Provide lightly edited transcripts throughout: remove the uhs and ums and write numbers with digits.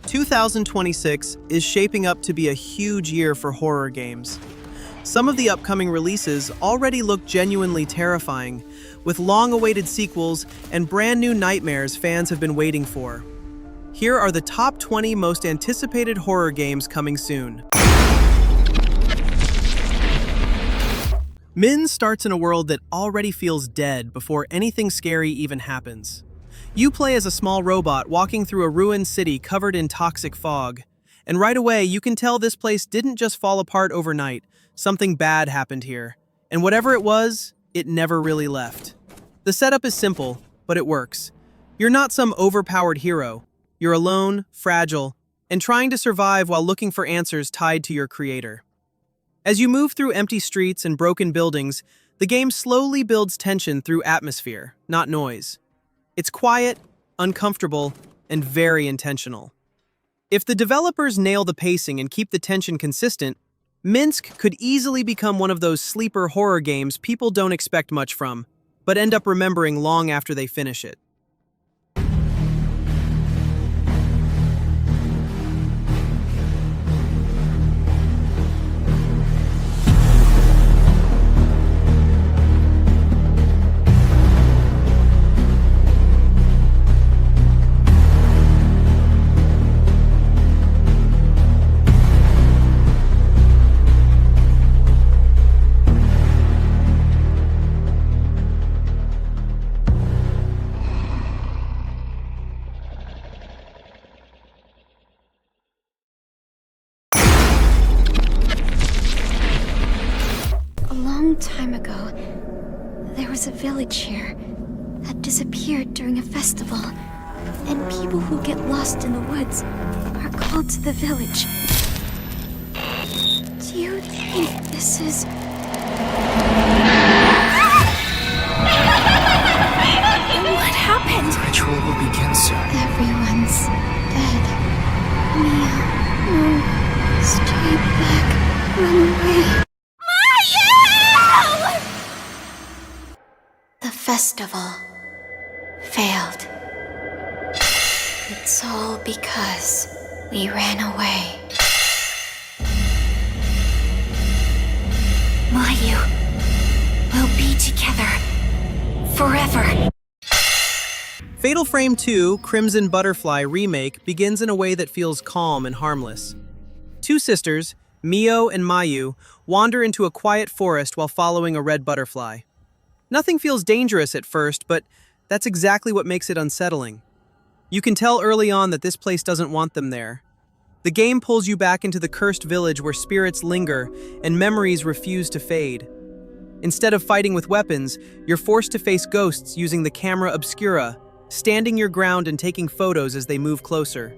2026 is shaping up to be a huge year for horror games. Some of the upcoming releases already look genuinely terrifying, with long-awaited sequels and brand new nightmares fans have been waiting for. Here are the top 20 most anticipated horror games coming soon. M.I.N.S. starts in a world that already feels dead before anything scary even happens. You play as a small robot walking through a ruined city covered in toxic fog. And right away, you can tell this place didn't just fall apart overnight. Something bad happened here. And whatever it was, it never really left. The setup is simple, but it works. You're not some overpowered hero. You're alone, fragile, and trying to survive while looking for answers tied to your creator. As you move through empty streets and broken buildings, the game slowly builds tension through atmosphere, not noise. It's quiet, uncomfortable, and very intentional. If the developers nail the pacing and keep the tension consistent, M.I.N.S.K could easily become one of those sleeper horror games people don't expect much from, but end up remembering long after they finish it. Time ago, there was a village here that disappeared during a festival, and people who get lost in the woods are called to the village. Do you think this is... What happened? The ritual will begin soon. Everyone's dead. Mia, no, stay back, run away. The festival failed. It's all because we ran away. Mayu will be together forever. Fatal Frame 2 Crimson Butterfly Remake begins in a way that feels calm and harmless. Two sisters, Mio and Mayu, wander into a quiet forest while following a red butterfly. Nothing feels dangerous at first, but that's exactly what makes it unsettling. You can tell early on that this place doesn't want them there. The game pulls you back into the cursed village where spirits linger and memories refuse to fade. Instead of fighting with weapons, you're forced to face ghosts using the camera obscura, standing your ground and taking photos as they move closer.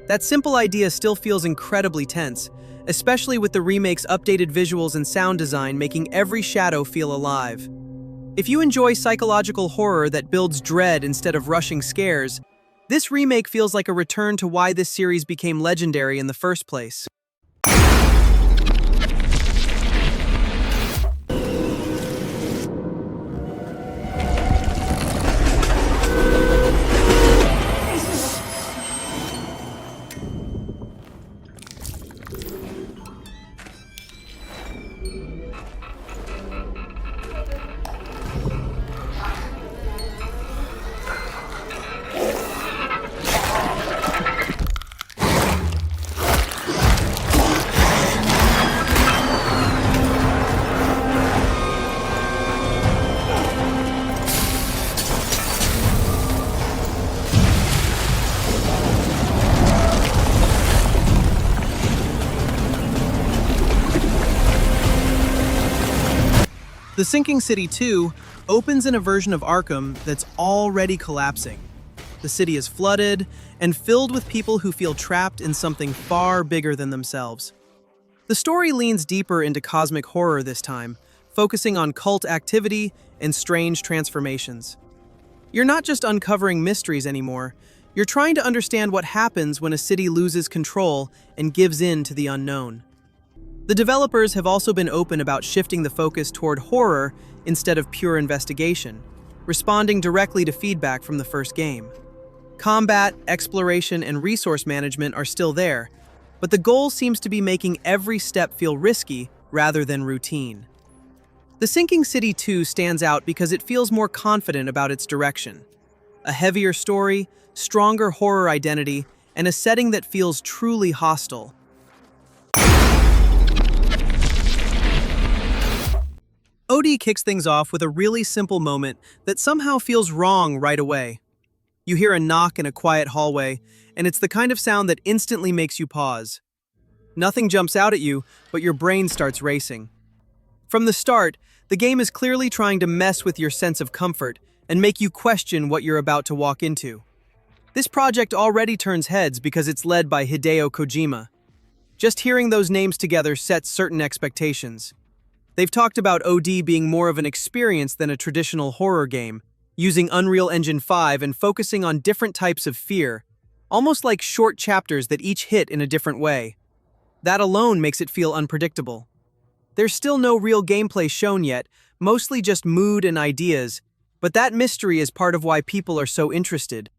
That simple idea still feels incredibly tense, especially with the remake's updated visuals and sound design making every shadow feel alive. If you enjoy psychological horror that builds dread instead of rushing scares, this remake feels like a return to why this series became legendary in the first place. The Sinking City 2 opens in a version of Arkham that's already collapsing. The city is flooded and filled with people who feel trapped in something far bigger than themselves. The story leans deeper into cosmic horror this time, focusing on cult activity and strange transformations. You're not just uncovering mysteries anymore, you're trying to understand what happens when a city loses control and gives in to the unknown. The developers have also been open about shifting the focus toward horror instead of pure investigation, responding directly to feedback from the first game. Combat, exploration, and resource management are still there, but the goal seems to be making every step feel risky rather than routine. The Sinking City 2 stands out because it feels more confident about its direction. A heavier story, stronger horror identity, and a setting that feels truly hostile. OD kicks things off with a really simple moment that somehow feels wrong right away. You hear a knock in a quiet hallway, and it's the kind of sound that instantly makes you pause. Nothing jumps out at you, but your brain starts racing. From the start, the game is clearly trying to mess with your sense of comfort and make you question what you're about to walk into. This project already turns heads because it's led by Hideo Kojima. Just hearing those names together sets certain expectations. They've talked about OD being more of an experience than a traditional horror game, using Unreal Engine 5 and focusing on different types of fear, almost like short chapters that each hit in a different way. That alone makes it feel unpredictable. There's still no real gameplay shown yet, mostly just mood and ideas, but that mystery is part of why people are so interested.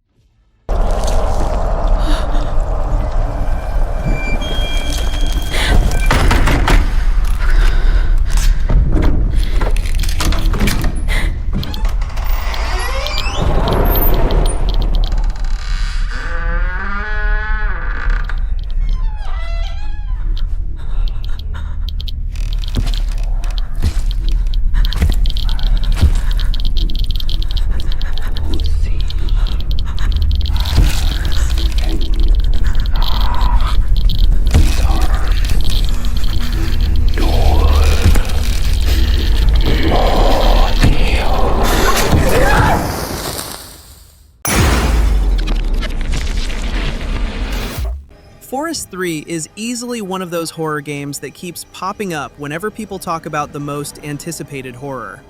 Forest 3 is easily one of those horror games that keeps popping up whenever people talk about the most anticipated horror.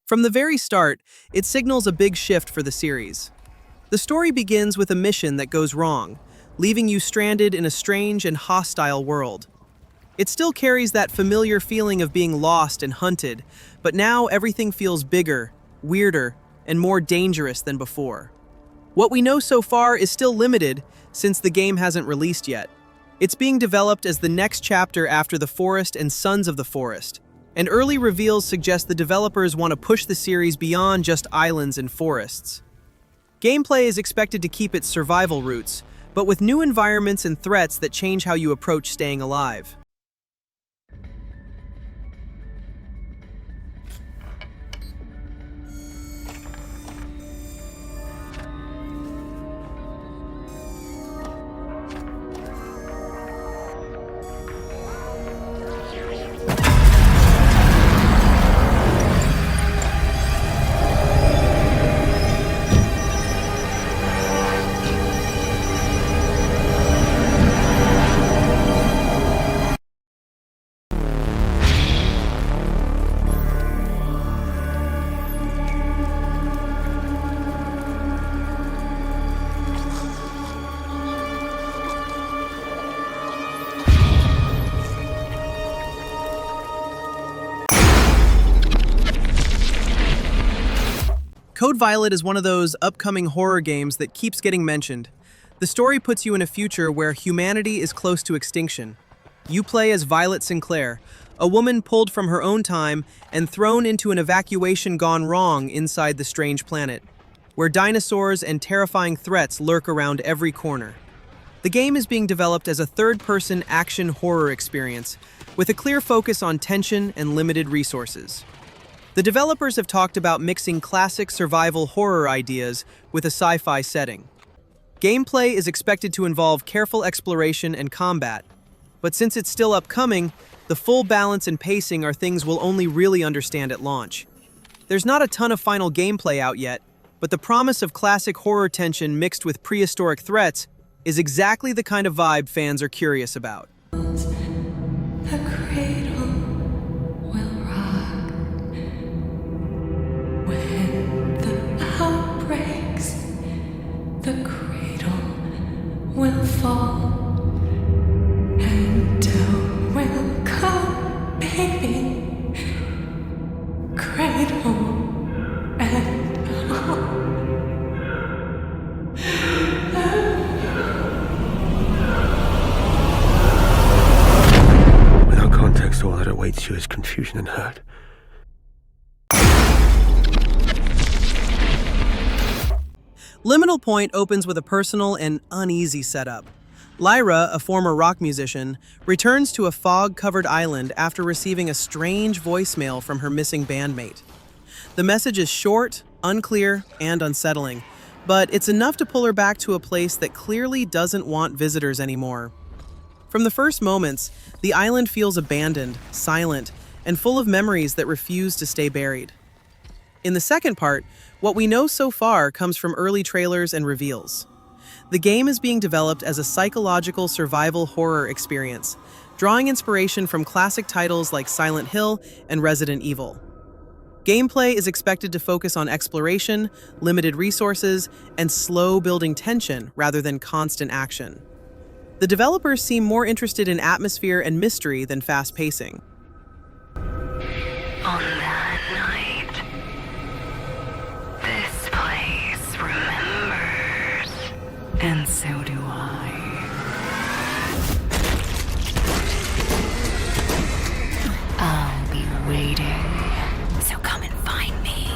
From the very start, it signals a big shift for the series. The story begins with a mission that goes wrong, leaving you stranded in a strange and hostile world. It still carries that familiar feeling of being lost and hunted, but now everything feels bigger, weirder, and more dangerous than before. What we know so far is still limited, since the game hasn't released yet. It's being developed as the next chapter after The Forest and Sons of the Forest, and early reveals suggest the developers want to push the series beyond just islands and forests. Gameplay is expected to keep its survival roots, but with new environments and threats that change how you approach staying alive. Code Violet is one of those upcoming horror games that keeps getting mentioned. The story puts you in a future where humanity is close to extinction. You play as Violet Sinclair, a woman pulled from her own time and thrown into an evacuation gone wrong inside the strange planet, where dinosaurs and terrifying threats lurk around every corner. The game is being developed as a third-person action horror experience, with a clear focus on tension and limited resources. The developers have talked about mixing classic survival horror ideas with a sci-fi setting. Gameplay is expected to involve careful exploration and combat, but since it's still upcoming, the full balance and pacing are things we'll only really understand at launch. There's not a ton of final gameplay out yet, but the promise of classic horror tension mixed with prehistoric threats is exactly the kind of vibe fans are curious about. The cradle will rock when the hour breaks. The cradle will fall and down will come, baby. Cradle and all. awaits you is confusion and hurt. Liminal Point opens with a personal and uneasy setup. Lyra, a former rock musician, returns to a fog-covered island after receiving a strange voicemail from her missing bandmate. The message is short, unclear, and unsettling, but it's enough to pull her back to a place that clearly doesn't want visitors anymore. From the first moments, the island feels abandoned, silent, and full of memories that refuse to stay buried. In the second part, what we know so far comes from early trailers and reveals. The game is being developed as a psychological survival horror experience, drawing inspiration from classic titles like Silent Hill and Resident Evil. Gameplay is expected to focus on exploration, limited resources, and slow building tension rather than constant action. The developers seem more interested in atmosphere and mystery than fast pacing. On that night, this place remembers, and so do I. I'll be waiting, so come and find me.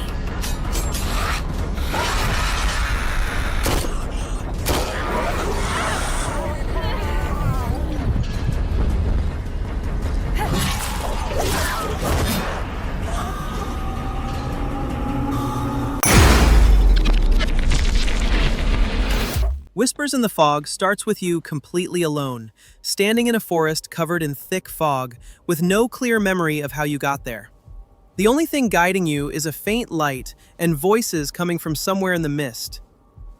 Whispers in the Fog starts with you completely alone, standing in a forest covered in thick fog, with no clear memory of how you got there. The only thing guiding you is a faint light and voices coming from somewhere in the mist.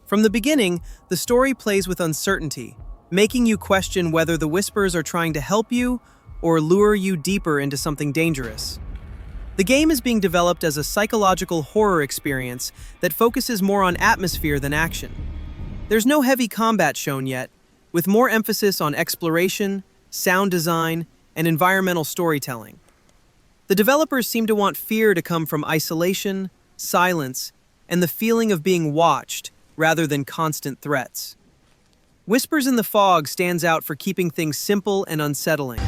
From the beginning, the story plays with uncertainty, making you question whether the whispers are trying to help you or lure you deeper into something dangerous. The game is being developed as a psychological horror experience that focuses more on atmosphere than action. There's no heavy combat shown yet, with more emphasis on exploration, sound design, and environmental storytelling. The developers seem to want fear to come from isolation, silence, and the feeling of being watched rather than constant threats. Whispers in the Fog stands out for keeping things simple and unsettling.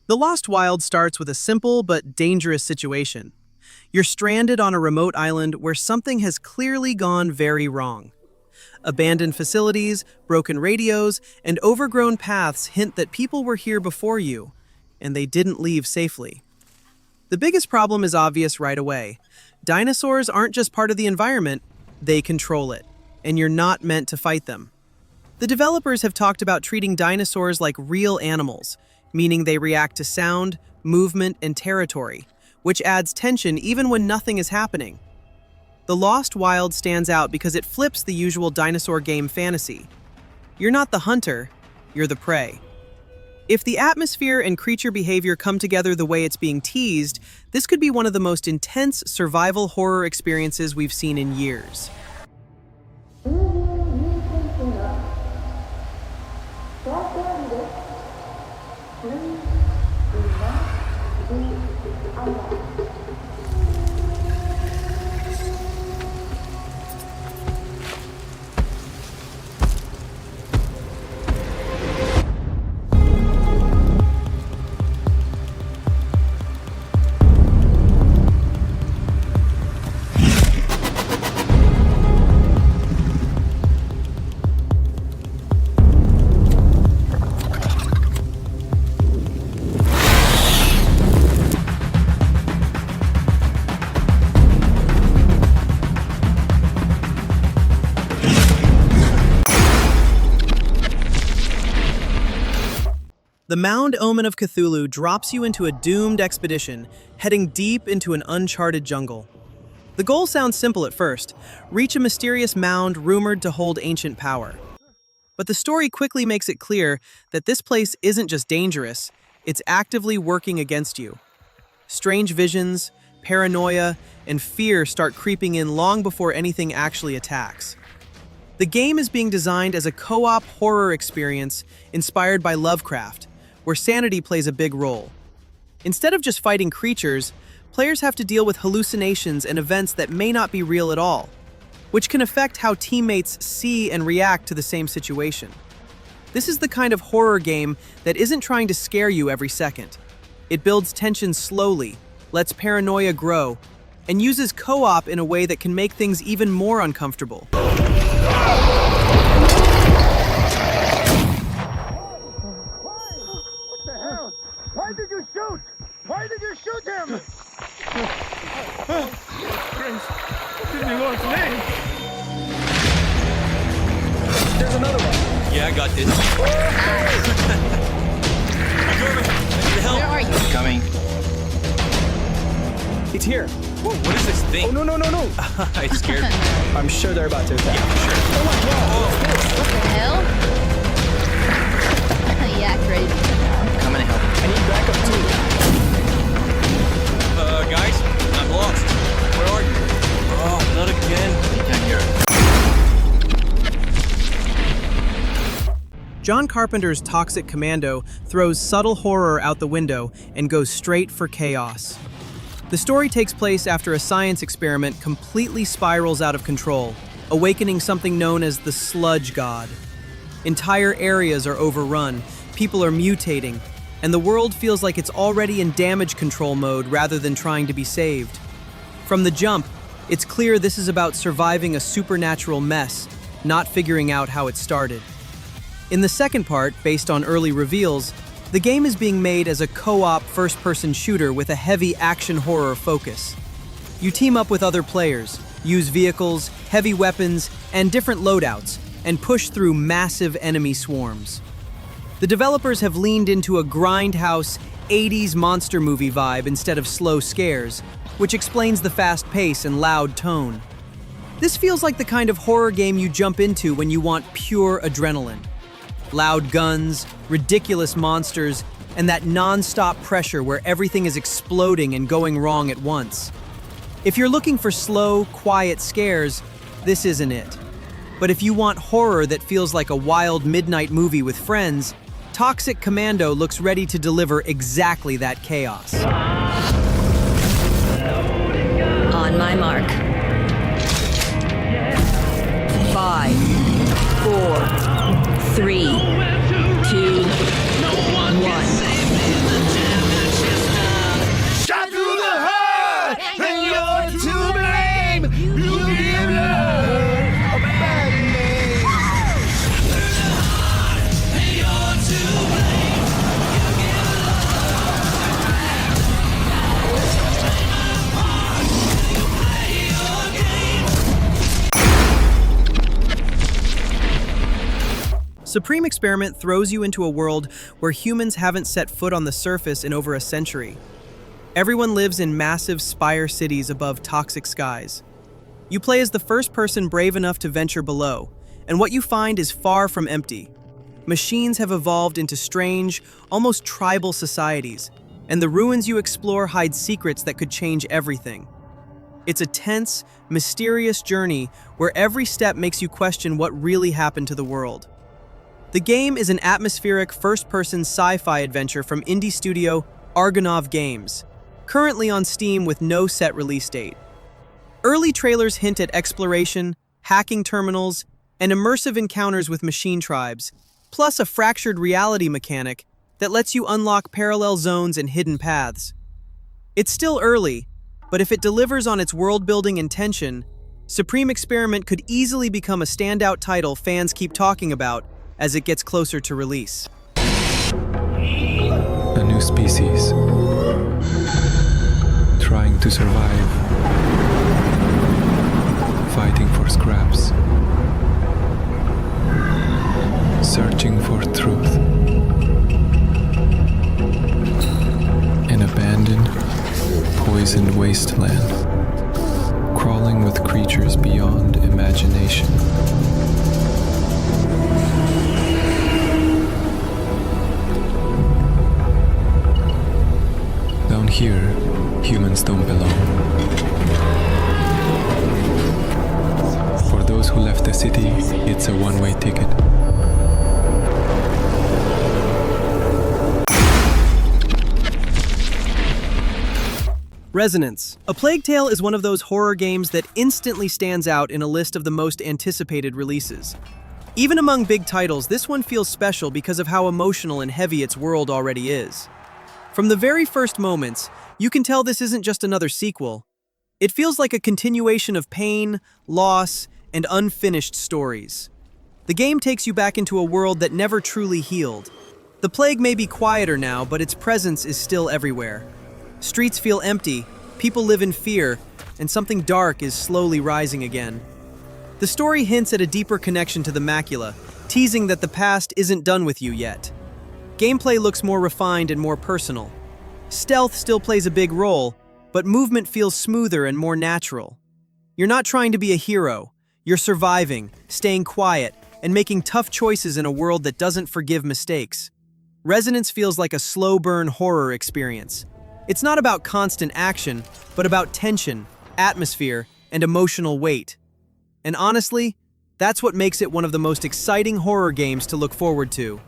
The Lost Wild starts with a simple but dangerous situation. You're stranded on a remote island where something has clearly gone very wrong. Abandoned facilities, broken radios, and overgrown paths hint that people were here before you, and they didn't leave safely. The biggest problem is obvious right away. Dinosaurs aren't just part of the environment, they control it, and you're not meant to fight them. The developers have talked about treating dinosaurs like real animals, meaning they react to sound, movement, and territory, which adds tension even when nothing is happening. The Lost Wild stands out because it flips the usual dinosaur game fantasy. You're not the hunter, you're the prey. If the atmosphere and creature behavior come together the way it's being teased, this could be one of the most intense survival horror experiences we've seen in years. The Mound Omen of Cthulhu drops you into a doomed expedition, heading deep into an uncharted jungle. The goal sounds simple at first: reach a mysterious mound rumored to hold ancient power. But the story quickly makes it clear that this place isn't just dangerous, it's actively working against you. Strange visions, paranoia, and fear start creeping in long before anything actually attacks. The game is being designed as a co-op horror experience inspired by Lovecraft, where sanity plays a big role. Instead of just fighting creatures, players have to deal with hallucinations and events that may not be real at all, which can affect how teammates see and react to the same situation. This is the kind of horror game that isn't trying to scare you every second. It builds tension slowly, lets paranoia grow, and uses co-op in a way that can make things even more uncomfortable. Why did you shoot? Why did you shoot him? Christ, in the Lord's name. There's another one. Yeah, I got this. German, I need help. Where are you? Coming. It's here. Whoa, what is this thing? Oh, no. I scared me. I'm sure they're about to attack. Yeah, for sure. Oh my God. What the hell? Yeah, crazy. Coming to help. I need backup too. Guys, I'm lost. Where are you? Oh, not again. I can't hear. John Carpenter's toxic Commando throws subtle horror out the window and goes straight for chaos. The story takes place after a science experiment completely spirals out of control, awakening something known as the Sludge God. Entire areas are overrun, people are mutating, and the world feels like it's already in damage control mode rather than trying to be saved. From the jump, it's clear this is about surviving a supernatural mess, not figuring out how it started. In the second part, based on early reveals, the game is being made as a co-op first-person shooter with a heavy action horror focus. You team up with other players, use vehicles, heavy weapons, and different loadouts, and push through massive enemy swarms. The developers have leaned into a grindhouse, 80s monster movie vibe instead of slow scares, which explains the fast pace and loud tone. This feels like the kind of horror game you jump into when you want pure adrenaline. Loud guns, ridiculous monsters, and that non-stop pressure where everything is exploding and going wrong at once. If you're looking for slow, quiet scares, this isn't it. But if you want horror that feels like a wild midnight movie with friends, Toxic Commando looks ready to deliver exactly that chaos. On my mark. 5, 4, 3, 2, 1. Shot through the heart, and you're to blame. You give love a bad name. Supreme Experiment throws you into a world where humans haven't set foot on the surface in over a century. Everyone lives in massive spire cities above toxic skies. You play as the first person brave enough to venture below, and what you find is far from empty. Machines have evolved into strange, almost tribal societies, and the ruins you explore hide secrets that could change everything. It's a tense, mysterious journey where every step makes you question what really happened to the world. The game is an atmospheric first-person sci-fi adventure from indie studio Argonov Games, currently on Steam with no set release date. Early trailers hint at exploration, hacking terminals, and immersive encounters with machine tribes, plus a fractured reality mechanic that lets you unlock parallel zones and hidden paths. It's still early, but if it delivers on its world-building and tension, Supreme Experiment could easily become a standout title fans keep talking about as it gets closer to release. A new species, trying to survive, fighting for scraps, searching for truth. poisoned wasteland, crawling with creatures beyond imagination. Down here, humans don't belong. For those who left the city, it's a one-way ticket. Resonance. A Plague Tale is one of those horror games that instantly stands out in a list of the most anticipated releases. Even among big titles, this one feels special because of how emotional and heavy its world already is. From the very first moments, you can tell this isn't just another sequel. It feels like a continuation of pain, loss, and unfinished stories. The game takes you back into a world that never truly healed. The plague may be quieter now, but its presence is still everywhere. Streets feel empty, people live in fear, and something dark is slowly rising again. The story hints at a deeper connection to the macula, teasing that the past isn't done with you yet. Gameplay looks more refined and more personal. Stealth still plays a big role, but movement feels smoother and more natural. You're not trying to be a hero. You're surviving, staying quiet, and making tough choices in a world that doesn't forgive mistakes. Resonance feels like a slow-burn horror experience. It's not about constant action, but about tension, atmosphere, and emotional weight. And honestly, that's what makes it one of the most exciting horror games to look forward to.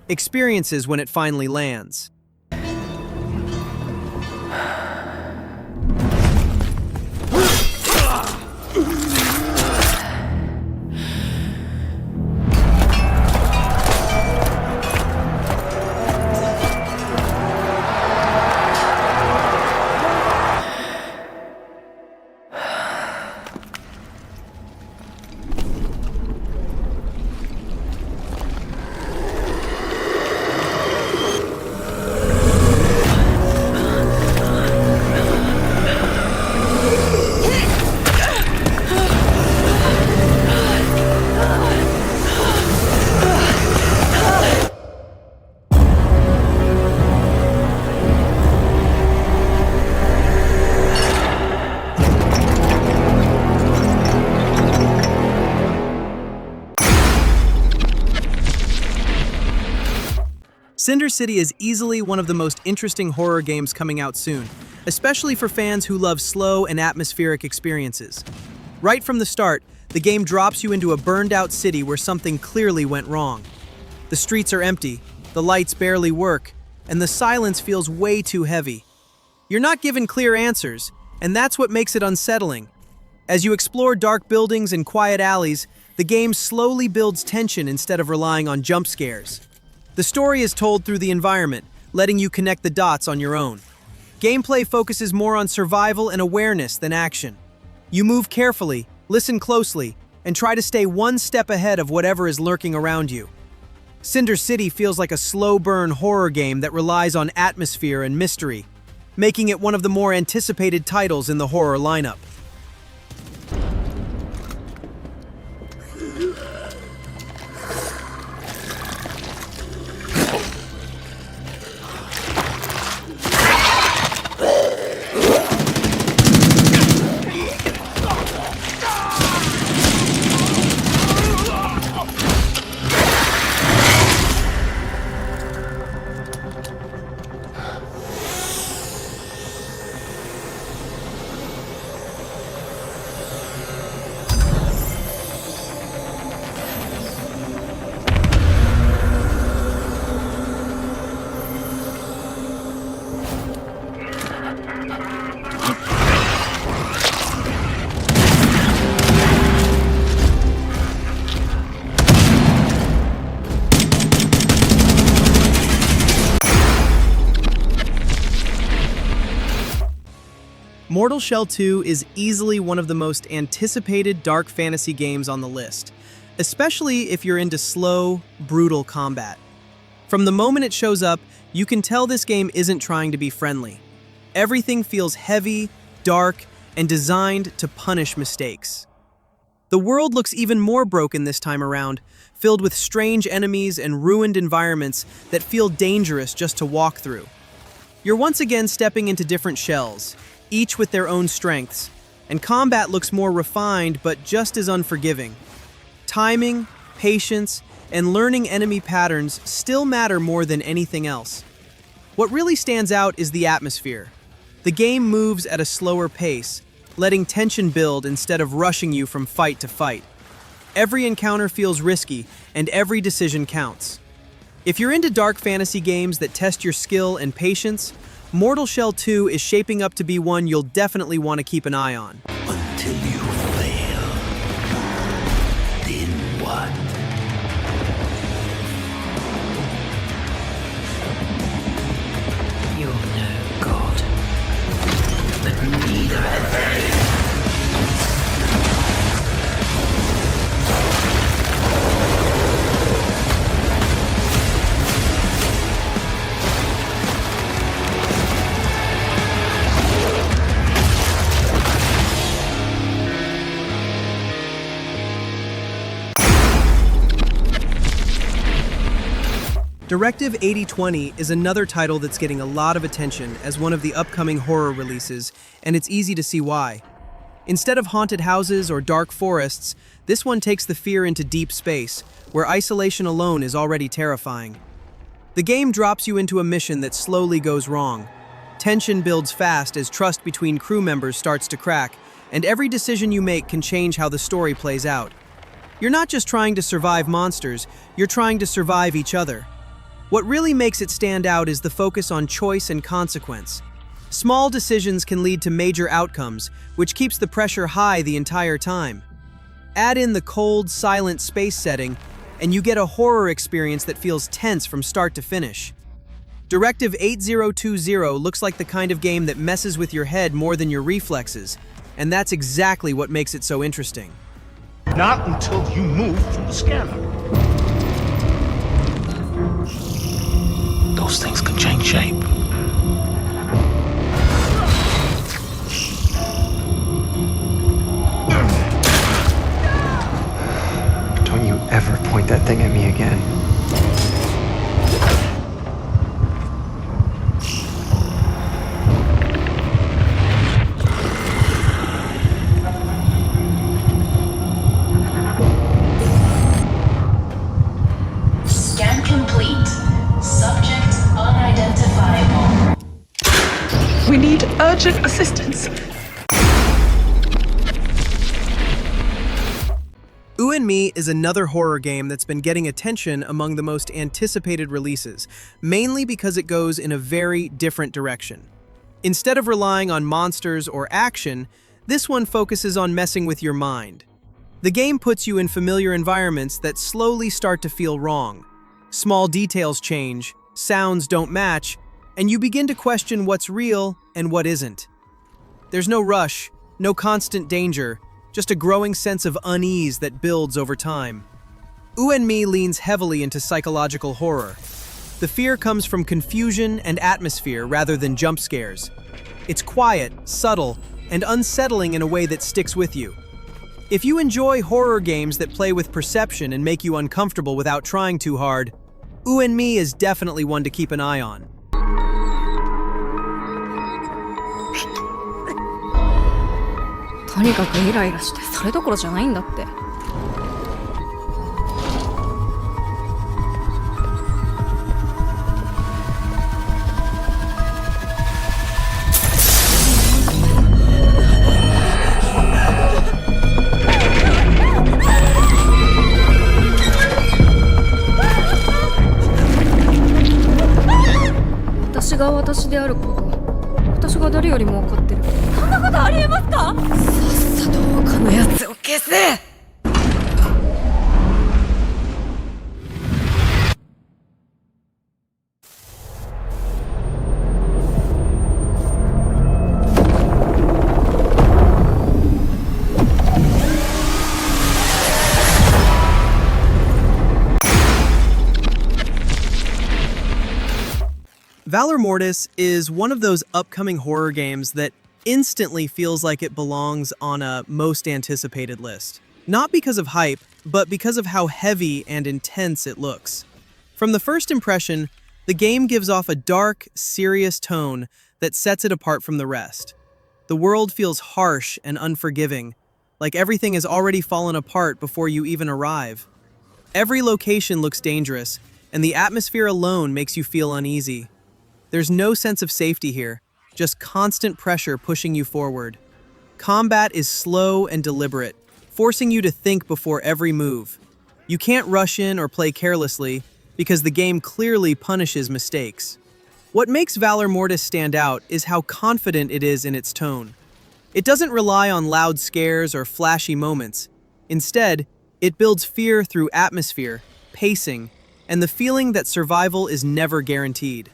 Experiences when it finally lands. Cinder City is easily one of the most interesting horror games coming out soon, especially for fans who love slow and atmospheric experiences. Right from the start, the game drops you into a burned-out city where something clearly went wrong. The streets are empty, the lights barely work, and the silence feels way too heavy. You're not given clear answers, and that's what makes it unsettling. As you explore dark buildings and quiet alleys, the game slowly builds tension instead of relying on jump scares. The story is told through the environment, letting you connect the dots on your own. Gameplay focuses more on survival and awareness than action. You move carefully, listen closely, and try to stay one step ahead of whatever is lurking around you. Cinder City feels like a slow-burn horror game that relies on atmosphere and mystery, making it one of the more anticipated titles in the horror lineup. Mortal Shell 2 is easily one of the most anticipated dark fantasy games on the list, especially if you're into slow, brutal combat. From the moment it shows up, you can tell this game isn't trying to be friendly. Everything feels heavy, dark, and designed to punish mistakes. The world looks even more broken this time around, filled with strange enemies and ruined environments that feel dangerous just to walk through. You're once again stepping into different shells, each with their own strengths, and combat looks more refined but just as unforgiving. Timing, patience, and learning enemy patterns still matter more than anything else. What really stands out is the atmosphere. The game moves at a slower pace, letting tension build instead of rushing you from fight to fight. Every encounter feels risky, and every decision counts. If you're into dark fantasy games that test your skill and patience, Mortal Shell 2 is shaping up to be one you'll definitely want to keep an eye on. Until you fail. Then what? You're no god. But neither have they. Directive 8020 is another title that's getting a lot of attention as one of the upcoming horror releases, and it's easy to see why. Instead of haunted houses or dark forests, this one takes the fear into deep space, where isolation alone is already terrifying. The game drops you into a mission that slowly goes wrong. Tension builds fast as trust between crew members starts to crack, and every decision you make can change how the story plays out. You're not just trying to survive monsters, you're trying to survive each other. What really makes it stand out is the focus on choice and consequence. Small decisions can lead to major outcomes, which keeps the pressure high the entire time. Add in the cold, silent space setting, and you get a horror experience that feels tense from start to finish. Directive 8020 looks like the kind of game that messes with your head more than your reflexes, and that's exactly what makes it so interesting. Not until you move from the scanner. Those things can change shape. Don't you ever point that thing at me again. Scan complete. Subject unidentifiable. We need urgent assistance. UNMe is another horror game that's been getting attention among the most anticipated releases, mainly because it goes in a very different direction. Instead of relying on monsters or action, this one focuses on messing with your mind. The game puts you in familiar environments that slowly start to feel wrong. Small details change, sounds don't match, and you begin to question what's real and what isn't. There's no rush, no constant danger, just a growing sense of unease that builds over time. UNMe leans heavily into psychological horror. The fear comes from confusion and atmosphere rather than jump scares. It's quiet, subtle, and unsettling in a way that sticks with you. If you enjoy horror games that play with perception and make you uncomfortable without trying too hard, UNMe is definitely one to keep an eye on. とにかくイライラしてそれどころじゃないんだって。私が私であること、私が誰よりも分かってる。そんなことありえますか？さっさと他のやつを消せ！ Valor Mortis is one of those upcoming horror games that instantly feels like it belongs on a most anticipated list. Not because of hype, but because of how heavy and intense it looks. From the first impression, the game gives off a dark, serious tone that sets it apart from the rest. The world feels harsh and unforgiving, like everything has already fallen apart before you even arrive. Every location looks dangerous, and the atmosphere alone makes you feel uneasy. There's no sense of safety here, just constant pressure pushing you forward. Combat is slow and deliberate, forcing you to think before every move. You can't rush in or play carelessly, because the game clearly punishes mistakes. What makes Valor Mortis stand out is how confident it is in its tone. It doesn't rely on loud scares or flashy moments. Instead, it builds fear through atmosphere, pacing, and the feeling that survival is never guaranteed.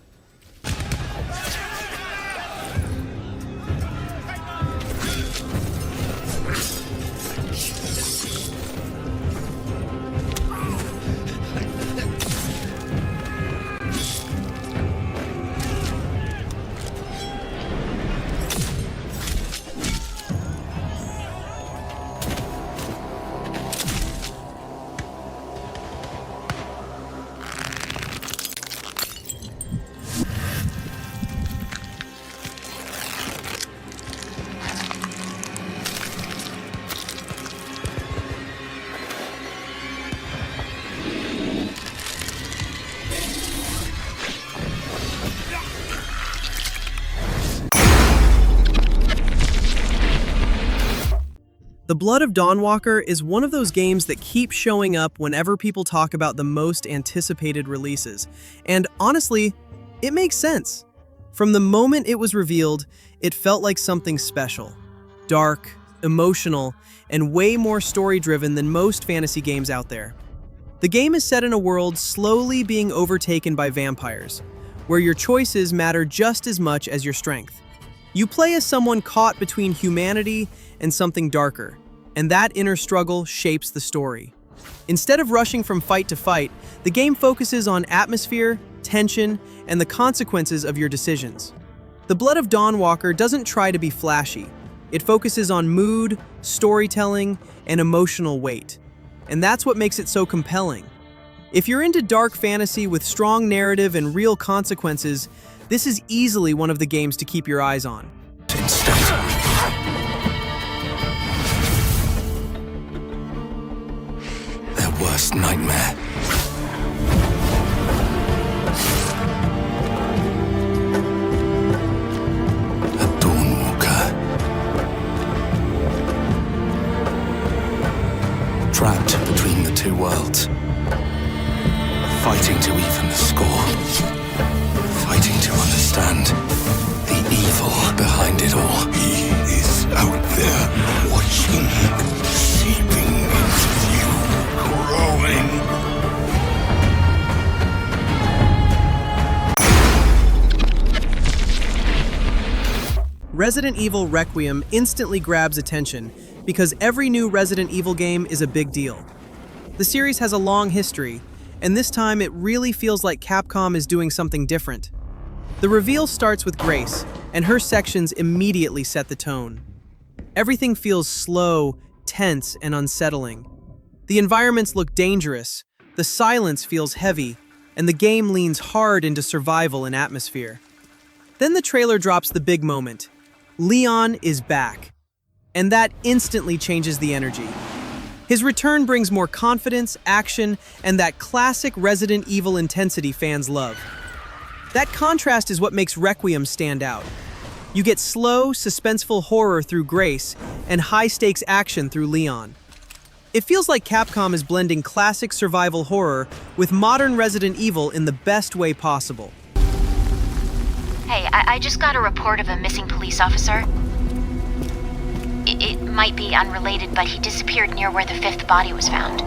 The Blood of Dawnwalker is one of those games that keep showing up whenever people talk about the most anticipated releases. And honestly, it makes sense. From the moment it was revealed, it felt like something special. Dark, emotional, and way more story-driven than most fantasy games out there. The game is set in a world slowly being overtaken by vampires, where your choices matter just as much as your strength. You play as someone caught between humanity and something darker, and that inner struggle shapes the story. Instead of rushing from fight to fight, the game focuses on atmosphere, tension, and the consequences of your decisions. The Blood of Dawnwalker doesn't try to be flashy. It focuses on mood, storytelling, and emotional weight. And that's what makes it so compelling. If you're into dark fantasy with strong narrative and real consequences, this is easily one of the games to keep your eyes on. Their worst nightmare. A Dawnwalker. Trapped between the two worlds. Fighting to even the score. Fighting to understand the evil behind it all. He is out there watching, seeping into you, growing. Resident Evil Requiem instantly grabs attention because every new Resident Evil game is a big deal. The series has a long history, and this time it really feels like Capcom is doing something different. The reveal starts with Grace, and her sections immediately set the tone. Everything feels slow, tense, and unsettling. The environments look dangerous, the silence feels heavy, and the game leans hard into survival and atmosphere. Then the trailer drops the big moment. Leon is back, and that instantly changes the energy. His return brings more confidence, action, and that classic Resident Evil intensity fans love. That contrast is what makes Requiem stand out. You get slow, suspenseful horror through Grace and high-stakes action through Leon. It feels like Capcom is blending classic survival horror with modern Resident Evil in the best way possible. Hey, I just got a report of a missing police officer. It might be unrelated, but he disappeared near where the 5th body was found.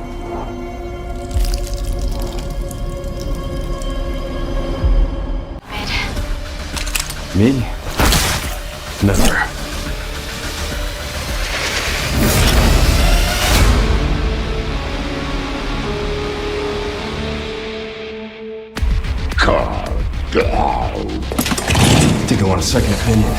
Me? Never. God. Think I want a second opinion.